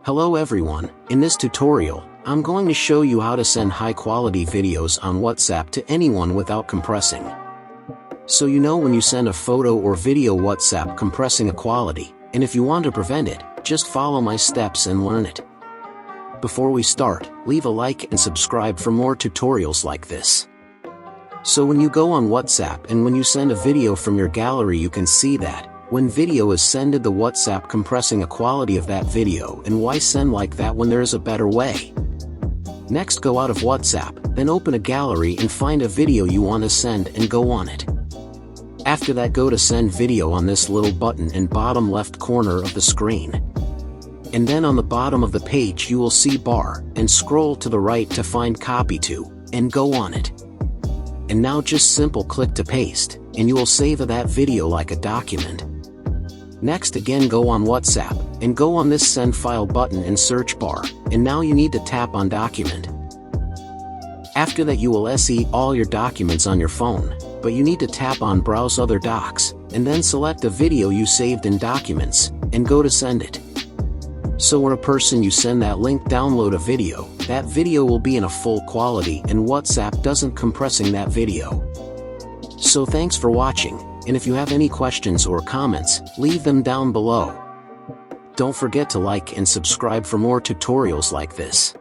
Hello everyone, in this tutorial, I'm going to show you how to send high-quality videos on WhatsApp to anyone without compressing. So you know when you send a photo or video WhatsApp compressing a quality, and if you want to prevent it, just follow my steps and learn it. Before we start, leave a like and subscribe for more tutorials like this. So when you go on WhatsApp and when you send a video from your gallery, you can see that when video is sended, the WhatsApp compressing a quality of that video, and why send like that when there is a better way. Next, go out of WhatsApp, then open a gallery and find a video you want to send and go on it. After that, go to send video on this little button in bottom left corner of the screen. And then on the bottom of the page you will see bar, and scroll to the right to find copy to, and go on it. And now just simple click to paste, and you will save that video like a document. Next, again go on WhatsApp, and go on this send file button in search bar, and now you need to tap on document. After that you will see all your documents on your phone, but you need to tap on browse other docs, and then select the video you saved in documents, and go to send it. So when a person you send that link download a video, that video will be in a full quality and WhatsApp doesn't compressing that video. So thanks for watching. And if you have any questions or comments, leave them down below. Don't forget to like and subscribe for more tutorials like this.